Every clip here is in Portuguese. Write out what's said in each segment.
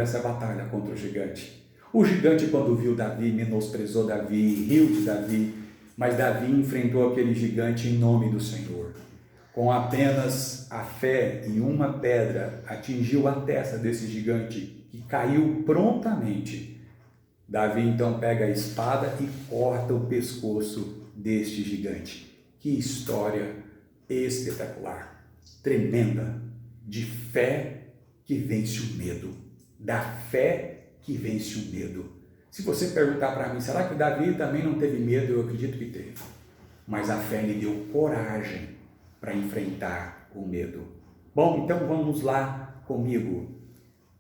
essa batalha contra o gigante. O gigante, quando viu Davi, menosprezou Davi, riu de Davi, mas Davi enfrentou aquele gigante em nome do Senhor. Com apenas a fé e uma pedra, atingiu a testa desse gigante, que caiu prontamente. Davi então pega a espada e corta o pescoço deste gigante. Que história espetacular, tremenda, de fé que vence o medo, da fé que vence o medo. Se você perguntar para mim, será que Davi também não teve medo? Eu acredito que teve. Mas a fé lhe deu coragem para enfrentar o medo. Bom, então vamos lá comigo.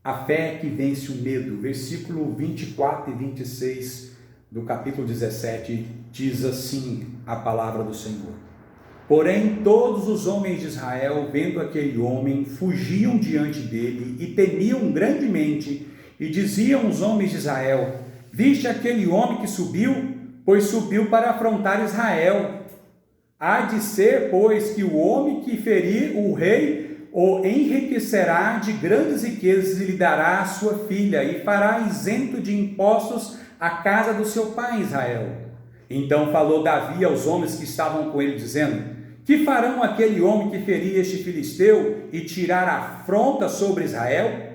A fé que vence o medo, versículo 24 e 26 do capítulo 17, diz assim a palavra do Senhor. Porém, todos os homens de Israel, vendo aquele homem, fugiam diante dele e temiam grandemente, e diziam os homens de Israel: viste aquele homem que subiu? Pois subiu para afrontar Israel. Há de ser, pois, que o homem que ferir o rei o enriquecerá de grandes riquezas e lhe dará a sua filha, e fará isento de impostos a casa do seu pai Israel. Então falou Davi aos homens que estavam com ele, dizendo: que farão aquele homem que ferir este filisteu e tirar afronta sobre Israel?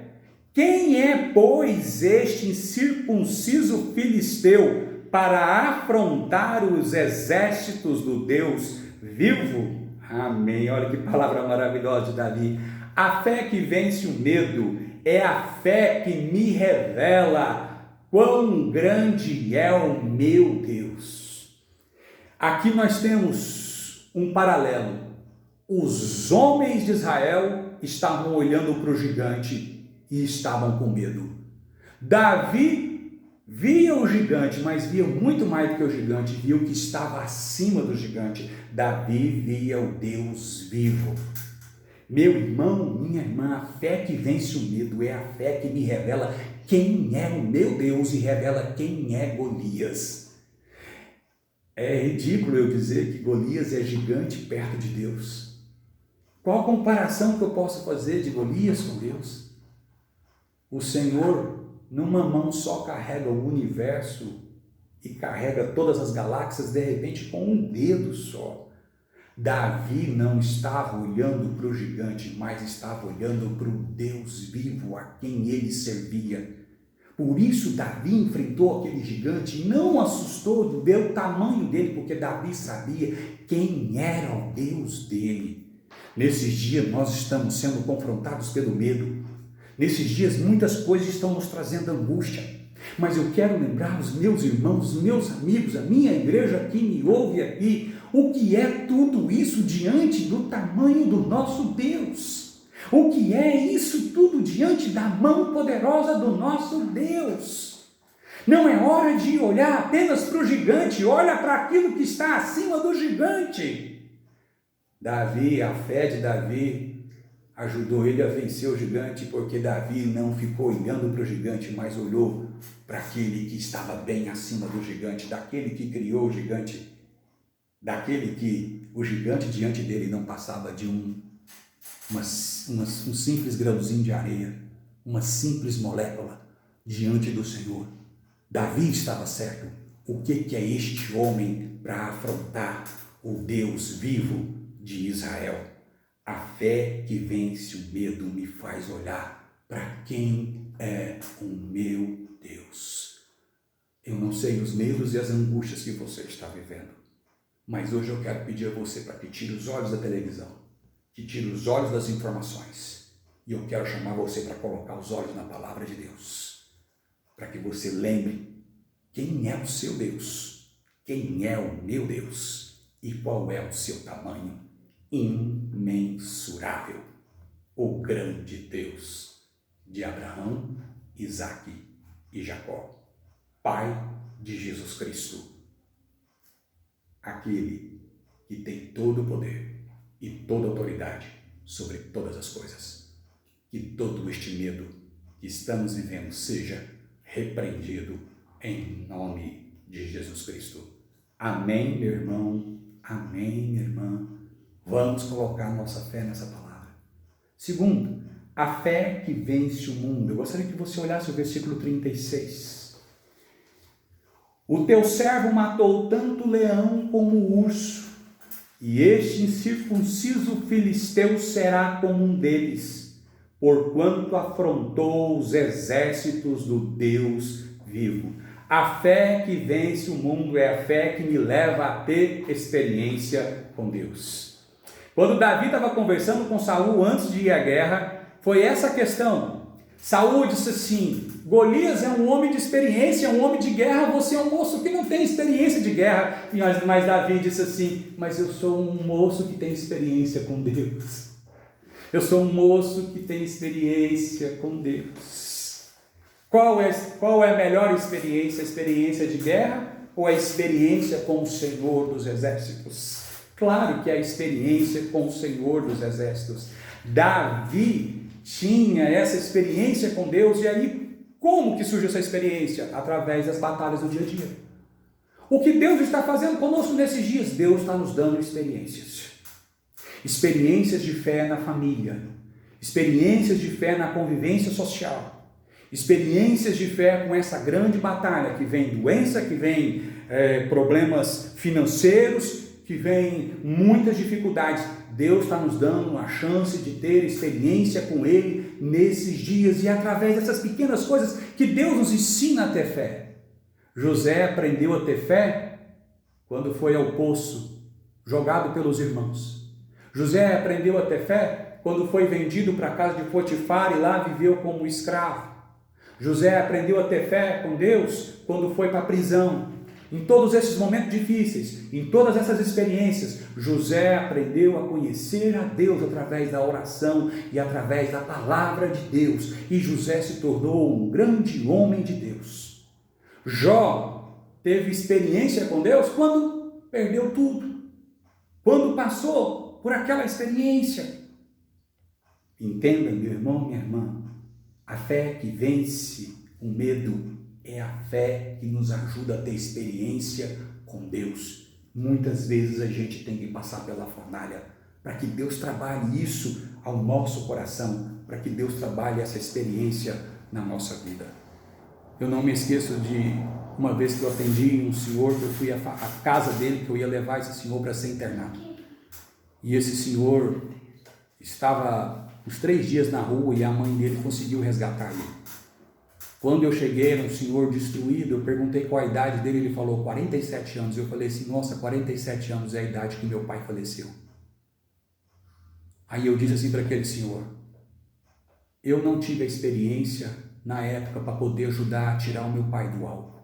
Quem é, pois, este incircunciso filisteu para afrontar os exércitos do Deus vivo? Amém. Olha que palavra maravilhosa de Davi. A fé que vence o medo é a fé que me revela quão grande é o meu Deus. Aqui nós temos um paralelo. Os homens de Israel estavam olhando para o gigante e estavam com medo. Davi via o gigante, mas via muito mais do que o gigante, via o que estava acima do gigante. Davi via o Deus vivo. Meu irmão, minha irmã, a fé que vence o medo é a fé que me revela quem é o meu Deus e revela quem é Golias. É ridículo eu dizer que Golias é gigante perto de Deus. Qual a comparação que eu posso fazer de Golias com Deus? O Senhor, numa mão só, carrega o universo e carrega todas as galáxias, de repente, com um dedo só. Davi não estava olhando para o gigante, mas estava olhando para o Deus vivo a quem ele servia. Por isso Davi enfrentou aquele gigante e não assustou de ver o tamanho dele, porque Davi sabia quem era o Deus dele. Nesses dias nós estamos sendo confrontados pelo medo. Nesses dias muitas coisas estão nos trazendo angústia. Mas eu quero lembrar os meus irmãos, os meus amigos, a minha igreja que me ouve aqui, o que é tudo isso diante do tamanho do nosso Deus. O que é isso tudo diante da mão poderosa do nosso Deus? Não é hora de olhar apenas para o gigante, olha para aquilo que está acima do gigante. Davi, a fé de Davi ajudou ele a vencer o gigante, porque Davi não ficou olhando para o gigante, mas olhou para aquele que estava bem acima do gigante, daquele que criou o gigante, daquele que o gigante diante dele não passava de um simples grãozinho de areia, uma simples molécula diante do Senhor. Davi estava certo. O que é este homem para afrontar o Deus vivo de Israel? A fé que vence o medo me faz olhar para quem é o meu Deus. Eu não sei os medos e as angústias que você está vivendo, mas hoje eu quero pedir a você para que tire os olhos da televisão, que tire os olhos das informações, e eu quero chamar você para colocar os olhos na palavra de Deus, para que você lembre quem é o seu Deus, quem é o meu Deus e qual é o seu tamanho imensurável, o grande Deus de Abraão, Isaque e Jacó, Pai de Jesus Cristo, aquele que tem todo o poder e toda autoridade sobre todas as coisas. Que todo este medo que estamos vivendo seja repreendido em nome de Jesus Cristo. Amém, meu irmão. Amém, minha irmã. Vamos colocar nossa fé nessa palavra. Segundo, A fé que vence o mundo. Eu gostaria que você olhasse o versículo 36. O teu servo matou tanto o leão como o urso, e este incircunciso filisteu será como um deles, porquanto afrontou os exércitos do Deus vivo. A fé que vence o mundo é a fé que me leva a ter experiência com Deus. Quando Davi estava conversando com Saul antes de ir à guerra, foi essa a questão. Saul disse assim: Golias é um homem de experiência, é um homem de guerra, você é um moço que não tem experiência de guerra. Mas Davi disse assim: mas eu sou um moço que tem experiência com Deus. Eu sou um moço que tem experiência com Deus. Qual é a melhor experiência? A experiência de guerra ou a experiência com o Senhor dos Exércitos? Claro que é a experiência com o Senhor dos Exércitos. Davi tinha essa experiência com Deus, e aí como que surgiu essa experiência? Através das batalhas do dia a dia. O que Deus está fazendo conosco nesses dias? Deus está nos dando experiências. Experiências de fé na família, experiências de fé na convivência social, experiências de fé com essa grande batalha que vem doença, que vem problemas financeiros, que vem muitas dificuldades. Deus está nos dando a chance de ter experiência com Ele nesses dias, e através dessas pequenas coisas que Deus nos ensina a ter fé. José aprendeu a ter fé quando foi ao poço, jogado pelos irmãos. José aprendeu a ter fé quando foi vendido para a casa de Potifar e lá viveu como escravo. José aprendeu a ter fé com Deus quando foi para a prisão. Em todos esses momentos difíceis, em todas essas experiências, José aprendeu a conhecer a Deus através da oração e através da palavra de Deus. E José se tornou um grande homem de Deus. Jó teve experiência com Deus quando perdeu tudo, quando passou por aquela experiência. Entenda, meu irmão, minha irmã, a fé que vence o medo é a fé que nos ajuda a ter experiência com Deus. Muitas vezes a gente tem que passar pela fornalha para que Deus trabalhe isso ao nosso coração, para que Deus trabalhe essa experiência na nossa vida. Eu não me esqueço de uma vez que eu atendi um senhor, que eu fui à casa dele, que eu ia levar esse senhor para ser internado. E esse senhor estava uns 3 dias na rua e a mãe dele conseguiu resgatar ele. Quando eu cheguei, era um senhor destruído, eu perguntei qual a idade dele, ele falou 47 anos. Eu falei assim: nossa, 47 anos é a idade que meu pai faleceu. Aí eu disse assim para aquele senhor: eu não tive a experiência na época para poder ajudar a tirar o meu pai do álcool.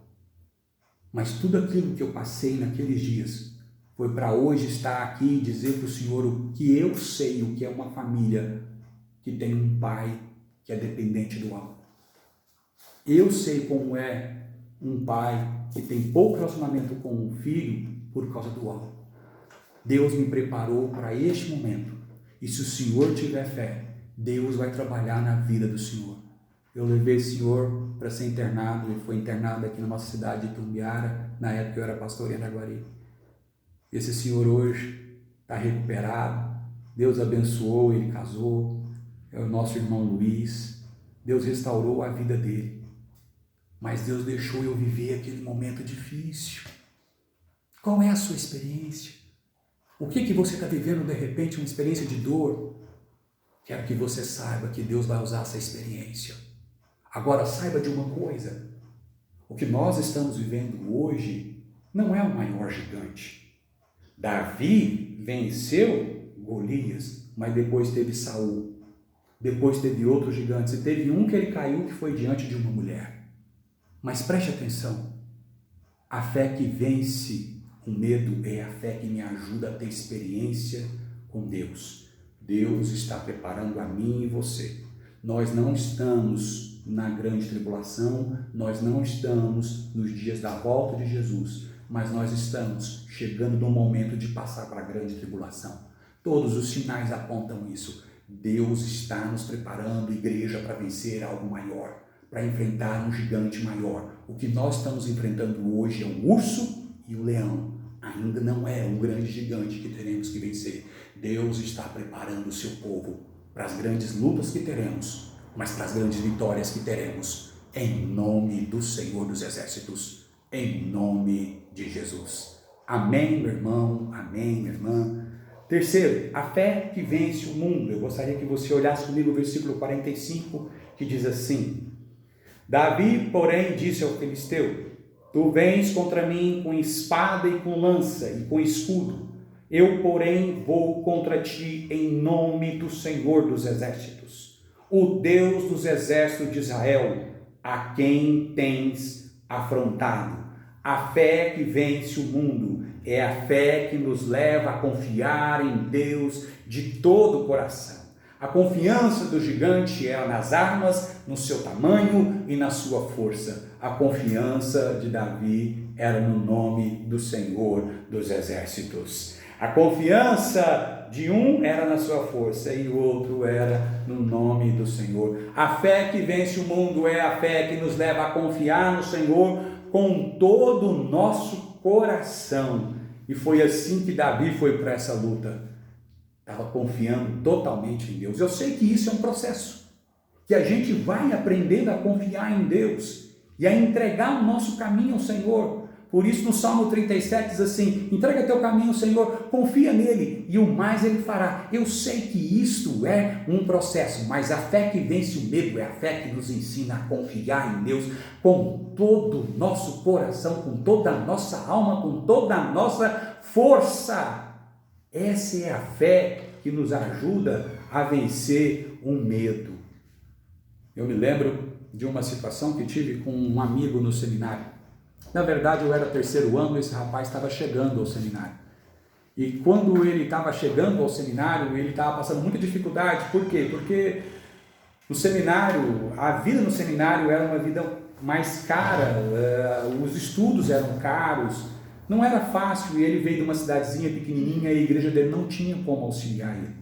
Mas tudo aquilo que eu passei naqueles dias foi para hoje estar aqui e dizer para o senhor o que eu sei, o que é uma família que tem um pai que é dependente do álcool. Eu sei como é um pai que tem pouco relacionamento com um filho por causa do álcool. Deus me preparou para este momento. E se o senhor tiver fé, Deus vai trabalhar na vida do senhor. Eu levei o senhor para ser internado. Ele foi internado aqui na nossa cidade de Itumbiara. Na época eu era pastor em Araguari. Esse senhor hoje está recuperado. Deus abençoou, ele casou. É o nosso irmão Luiz. Deus restaurou a vida dele. Mas Deus deixou eu viver aquele momento difícil. Qual é a sua experiência? O que você está vivendo de repente, uma experiência de dor? Quero que você saiba que Deus vai usar essa experiência. Agora saiba de uma coisa: o que nós estamos vivendo hoje não é o maior gigante. Davi venceu Golias, mas depois teve Saul. Depois teve outros gigantes, e teve um que ele caiu que foi diante de uma mulher. Mas preste atenção, a fé que vence o medo é a fé que me ajuda a ter experiência com Deus. Deus está preparando a mim e você. Nós não estamos na grande tribulação, nós não estamos nos dias da volta de Jesus, mas nós estamos chegando no momento de passar para a grande tribulação. Todos os sinais apontam isso. Deus está nos preparando, igreja, para vencer algo maior, para enfrentar um gigante maior. O que nós estamos enfrentando hoje é um urso e um leão. Ainda não é um grande gigante que teremos que vencer. Deus está preparando o seu povo para as grandes lutas que teremos, mas para as grandes vitórias que teremos, em nome do Senhor dos Exércitos, em nome de Jesus. Amém, meu irmão, amém, minha irmã. Terceiro, a fé que vence o mundo. Eu gostaria que você olhasse comigo o versículo 45, que diz assim: Davi, porém, disse ao filisteu: Tu vens contra mim com espada e com lança e com escudo. Eu, porém, vou contra ti em nome do Senhor dos Exércitos, o Deus dos exércitos de Israel, a quem tens afrontado. A fé que vence o mundo é a fé que nos leva a confiar em Deus de todo o coração. A confiança do gigante era nas armas, no seu tamanho e na sua força. A confiança de Davi era no nome do Senhor dos Exércitos. A confiança de um era na sua força e o outro era no nome do Senhor. A fé que vence o mundo é a fé que nos leva a confiar no Senhor com todo o nosso coração. E foi assim que Davi foi para essa luta. Estava confiando totalmente em Deus. Eu sei que isso é um processo, que a gente vai aprendendo a confiar em Deus e a entregar o nosso caminho ao Senhor. Por isso no Salmo 37 diz assim: entrega teu caminho ao Senhor, confia nele e o mais ele fará. Eu sei que isto é um processo, mas a fé que vence o medo é a fé que nos ensina a confiar em Deus com todo o nosso coração, com toda a nossa alma, com toda a nossa força. Essa é a fé que nos ajuda a vencer o medo. Eu me lembro de uma situação que tive com um amigo no seminário. Na verdade, eu era terceiro ano, esse rapaz estava chegando ao seminário. E quando ele estava chegando ao seminário, ele estava passando muita dificuldade. Por quê? Porque no seminário, a vida no seminário era uma vida mais cara, os estudos eram caros, não era fácil, e ele veio de uma cidadezinha pequenininha e a igreja dele não tinha como auxiliar ele.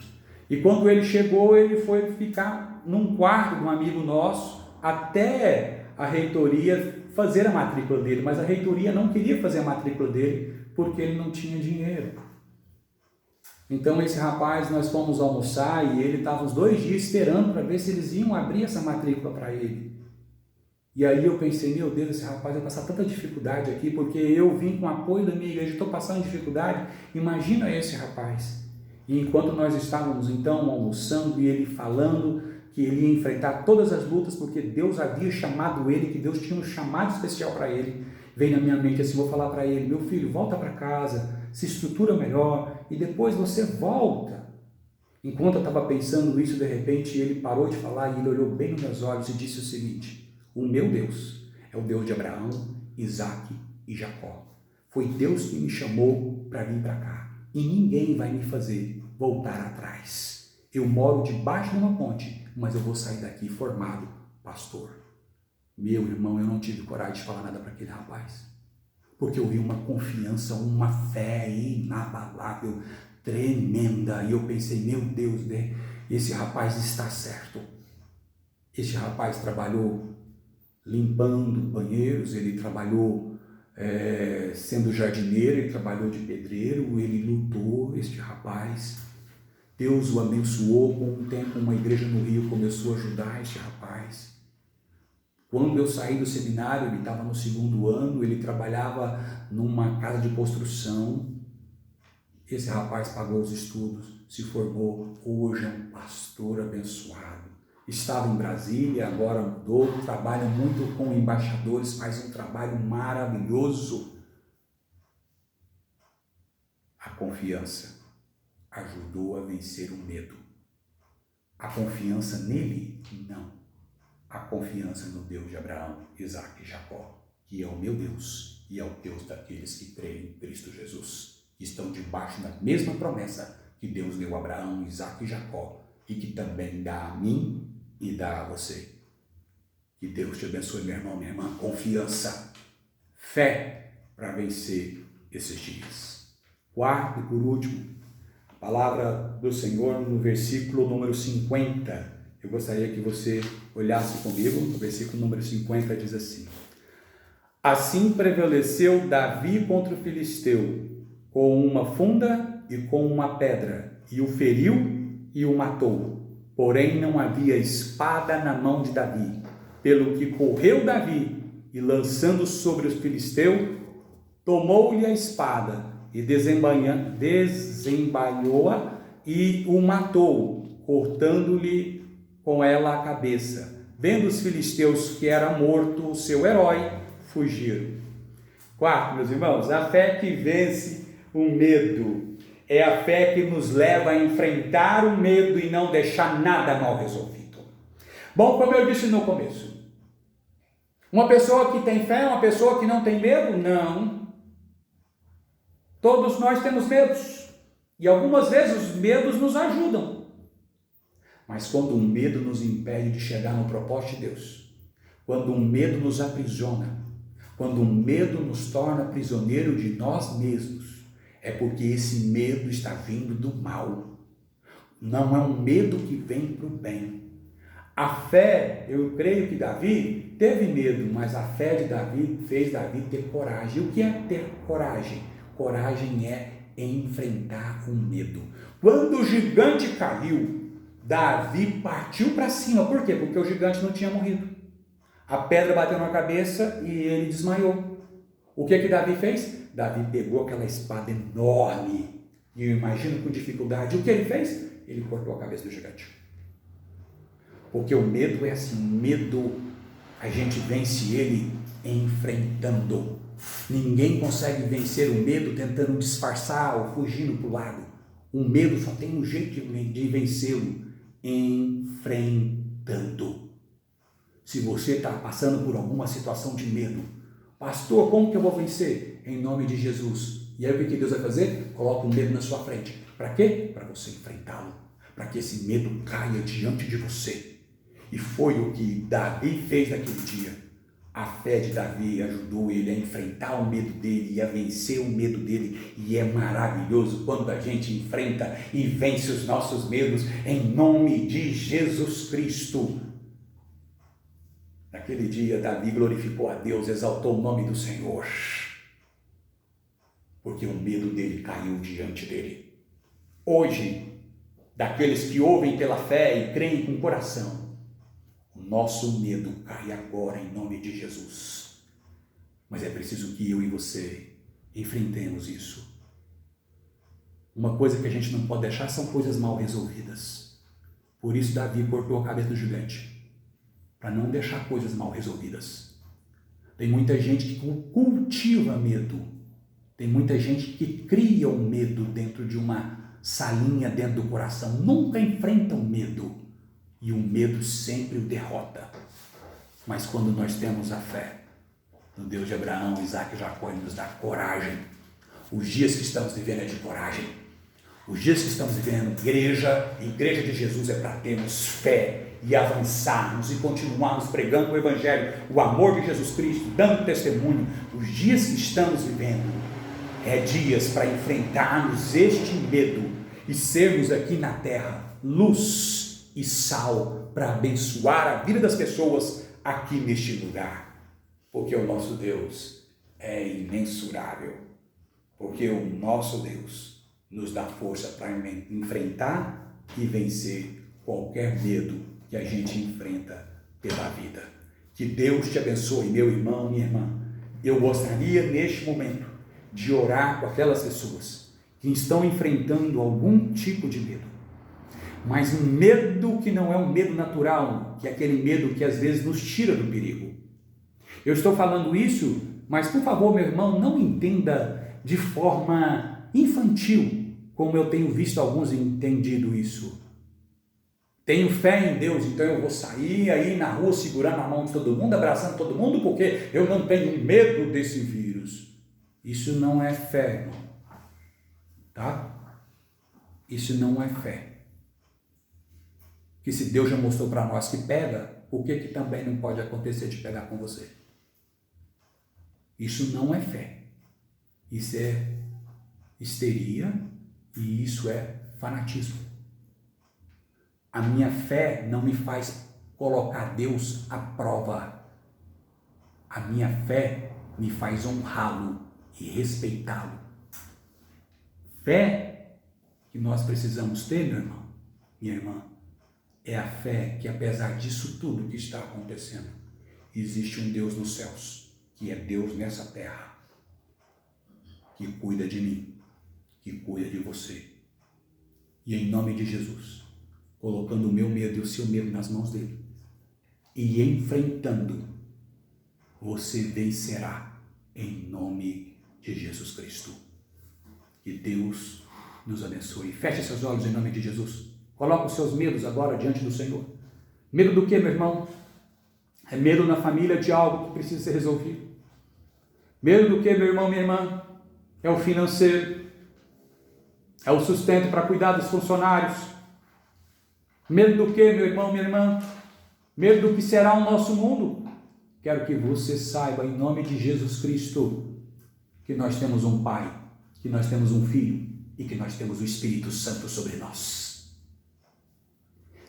E quando ele chegou, ele foi ficar num quarto de um amigo nosso até a reitoria fazer a matrícula dele, mas a reitoria não queria fazer a matrícula dele porque ele não tinha dinheiro. Então esse rapaz, nós fomos almoçar e ele estava uns 2 dias esperando para ver se eles iam abrir essa matrícula para ele. E aí eu pensei, meu Deus, esse rapaz vai passar tanta dificuldade aqui, porque eu vim com o apoio da minha igreja, estou passando dificuldade, imagina esse rapaz. E enquanto nós estávamos então almoçando e ele falando que ele ia enfrentar todas as lutas, porque Deus havia chamado ele, que Deus tinha um chamado especial para ele, veio na minha mente assim, vou falar para ele: meu filho, volta para casa, se estrutura melhor e depois você volta. Enquanto eu estava pensando isso, de repente ele parou de falar e ele olhou bem nos meus olhos e disse o seguinte: o meu Deus é o Deus de Abraão, Isaque e Jacó. Foi Deus que me chamou para vir para cá e ninguém vai me fazer voltar atrás. Eu moro debaixo de uma ponte, mas eu vou sair daqui formado pastor. Meu irmão, eu não tive coragem de falar nada para aquele rapaz, porque eu vi uma confiança, uma fé inabalável, tremenda, e eu pensei, meu Deus, esse rapaz está certo. Esse rapaz trabalhou limpando banheiros, ele trabalhou sendo jardineiro, ele trabalhou de pedreiro, ele lutou, este rapaz. Deus o abençoou. Com um tempo uma igreja no Rio começou a ajudar este rapaz. Quando eu saí do seminário, ele estava no 2º ano, ele trabalhava numa casa de construção. Esse rapaz pagou os estudos, se formou, hoje é um pastor abençoado. Estava em Brasília, agora mudou, trabalha muito com embaixadores, faz um trabalho maravilhoso. A confiança ajudou a vencer o medo. A confiança nele? Não. A confiança no Deus de Abraão, Isaque e Jacó, que é o meu Deus e é o Deus daqueles que creem em Cristo Jesus, que estão debaixo da mesma promessa que Deus deu a Abraão, Isaque e Jacó, e que também dá a mim e dá a você. Que Deus te abençoe, meu irmão, minha irmã. Confiança, fé para vencer esses dias. Quarto e por último, a palavra do Senhor no versículo número 50. Eu gostaria que você olhasse comigo. No versículo número 50 diz assim: assim prevaleceu Davi contra o filisteu, com uma funda e com uma pedra, e o feriu e o matou. porém não havia espada na mão de Davi, pelo que correu Davi e lançando sobre os filisteus, tomou-lhe a espada e desembainhou-a e o matou, cortando-lhe com ela a cabeça. Vendo os filisteus que era morto o seu herói, fugiram. 4, meus irmãos, a fé que vence o medo é a fé que nos leva a enfrentar o medo e não deixar nada mal resolvido. Bom, como eu disse no começo, uma pessoa que tem fé é uma pessoa que não tem medo? Não. Todos nós temos medos e algumas vezes os medos nos ajudam. Mas quando o medo nos impede de chegar no propósito de Deus, quando o medo nos aprisiona, quando o medo nos torna prisioneiro de nós mesmos, é porque esse medo está vindo do mal. Não é um medo que vem para o bem. A fé, eu creio que Davi teve medo, mas a fé de Davi fez Davi ter coragem. O que é ter coragem? Coragem é enfrentar o medo. Quando o gigante caiu, Davi partiu para cima. Por quê? Porque o gigante não tinha morrido. A pedra bateu na cabeça e ele desmaiou. O que Davi fez? Davi pegou aquela espada enorme e eu imagino com dificuldade. O que ele fez? Ele cortou a cabeça do gigante. Porque o medo é assim, medo a gente vence ele enfrentando. Ninguém consegue vencer o medo tentando disfarçar ou fugindo para o lado. O medo só tem um jeito de vencê-lo, enfrentando. Se você está passando por alguma situação de medo, pastor, como que eu vou vencer? Em nome de Jesus. E aí o que Deus vai fazer? Coloca um medo na sua frente. Para quê? Para você enfrentá-lo. Para que esse medo caia diante de você. E foi o que Davi fez naquele dia. A fé de Davi ajudou ele a enfrentar o medo dele e a vencer o medo dele. E é maravilhoso quando a gente enfrenta e vence os nossos medos em nome de Jesus Cristo. Naquele dia, Davi glorificou a Deus, exaltou o nome do Senhor, porque o medo dele caiu diante dele. Hoje, daqueles que ouvem pela fé e creem com o coração, o nosso medo cai agora em nome de Jesus. Mas é preciso que eu e você enfrentemos isso. Uma coisa que a gente não pode deixar são coisas mal resolvidas. Por isso, Davi cortou a cabeça do gigante. Para não deixar coisas mal resolvidas. Tem muita gente que cultiva medo. Tem muita gente que cria o medo dentro de uma salinha dentro do coração. Nunca enfrenta o medo. E o medo sempre o derrota. Mas quando nós temos a fé no Deus de Abraão, Isaac e Jacó, ele nos dá coragem. Os dias que estamos vivendo é de coragem. Os dias que estamos vivendo, igreja de Jesus é para termos fé e avançarmos e continuarmos pregando o Evangelho, o amor de Jesus Cristo, dando testemunho. Os dias que estamos vivendo é dias para enfrentarmos este medo e sermos aqui na terra luz e sal para abençoar a vida das pessoas aqui neste lugar, porque o nosso Deus é imensurável, porque o nosso Deus nos dá força para enfrentar e vencer qualquer medo que a gente enfrenta pela vida. Que Deus te abençoe, meu irmão, minha irmã. Eu gostaria neste momento de orar com aquelas pessoas que estão enfrentando algum tipo de medo, mas um medo que não é um medo natural, que é aquele medo que às vezes nos tira do perigo. Eu estou falando isso, mas por favor, meu irmão, não entenda de forma infantil, como eu tenho visto alguns entendido isso. Tenho fé em Deus, então eu vou sair aí na rua segurando a mão de todo mundo, abraçando todo mundo, porque eu não tenho medo desse vírus. Isso não é fé, irmão. Tá? Isso não é fé. Que se Deus já mostrou para nós que pega, por que também não pode acontecer de pegar com você? Isso não é fé. Isso é histeria e isso é fanatismo. A minha fé não me faz colocar Deus à prova. A minha fé me faz honrá-lo e respeitá-lo. Fé que nós precisamos ter, meu irmão, minha irmã, é a fé que, apesar disso tudo que está acontecendo, existe um Deus nos céus, que é Deus nessa terra, que cuida de mim, que cuida de você. E em nome de Jesus, colocando o meu medo e o seu medo nas mãos dele, e enfrentando, você vencerá em nome de Jesus Cristo. Que Deus nos abençoe. Feche seus olhos em nome de Jesus. Coloque os seus medos agora diante do Senhor. Medo do que, meu irmão? É medo na família de algo que precisa ser resolvido. Medo do que, meu irmão, minha irmã? É o financeiro. É o sustento para cuidar dos funcionários. Medo do que, meu irmão, minha irmã? Medo do que será o nosso mundo. Quero que você saiba, em nome de Jesus Cristo, que nós temos um Pai, que nós temos um Filho e que nós temos o Espírito Santo sobre nós.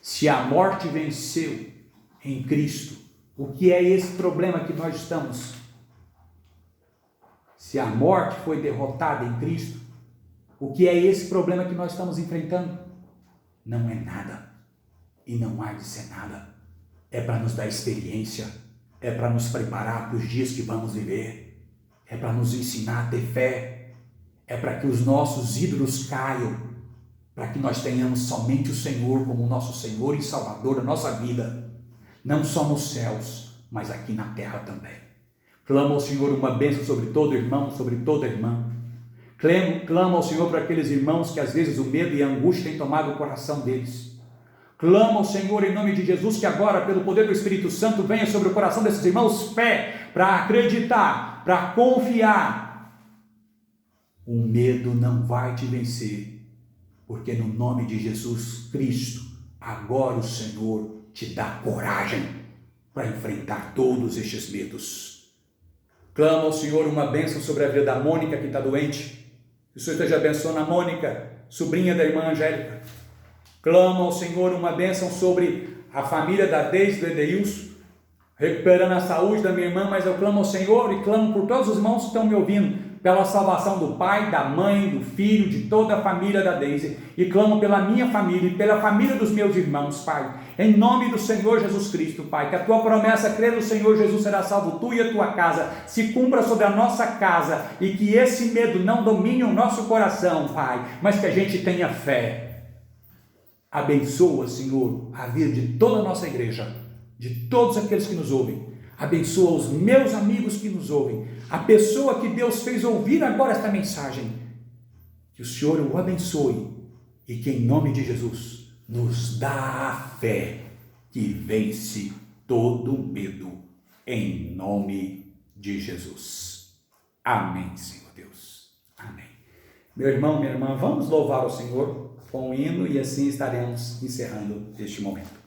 Se a morte venceu em Cristo, o que é esse problema que nós estamos? Se a morte foi derrotada em Cristo, o que é esse problema que nós estamos enfrentando? Não é nada e não há de ser nada. É para nos dar experiência, é para nos preparar para os dias que vamos viver, é para nos ensinar a ter fé, é para que os nossos ídolos caiam, para que nós tenhamos somente o Senhor como nosso Senhor e Salvador da nossa vida, não só nos céus, mas aqui na terra também. Clamo ao Senhor uma bênção sobre todo irmão, sobre toda irmã. Clamo ao Senhor para aqueles irmãos que às vezes o medo e a angústia têm tomado o coração deles. Clamo ao Senhor em nome de Jesus que agora, pelo poder do Espírito Santo, venha sobre o coração desses irmãos fé para acreditar, para confiar. O medo não vai te vencer, porque no nome de Jesus Cristo, agora o Senhor te dá coragem para enfrentar todos estes medos. Clamo ao Senhor uma bênção sobre a vida da Mônica que está doente. Que o Senhor esteja abençoando a Mônica, sobrinha da irmã Angélica. Clamo ao Senhor uma bênção sobre a família da Deise e do Edeilson, recuperando a saúde da minha irmã, mas eu clamo ao Senhor e clamo por todos os irmãos que estão me ouvindo, pela salvação do pai, da mãe, do filho, de toda a família da Deise, e clamo pela minha família e pela família dos meus irmãos, Pai, em nome do Senhor Jesus Cristo, Pai, que a tua promessa, crê no Senhor Jesus, será salvo tu e a tua casa, se cumpra sobre a nossa casa, e que esse medo não domine o nosso coração, Pai, mas que a gente tenha fé. Abençoa, Senhor, a vida de toda a nossa igreja, de todos aqueles que nos ouvem. Abençoa os meus amigos que nos ouvem, a pessoa que Deus fez ouvir agora esta mensagem. Que o Senhor o abençoe e que em nome de Jesus nos dá a fé que vence todo medo, em nome de Jesus. Amém, Senhor Deus. Amém. Meu irmão, minha irmã, vamos louvar o Senhor com um hino e assim estaremos encerrando este momento.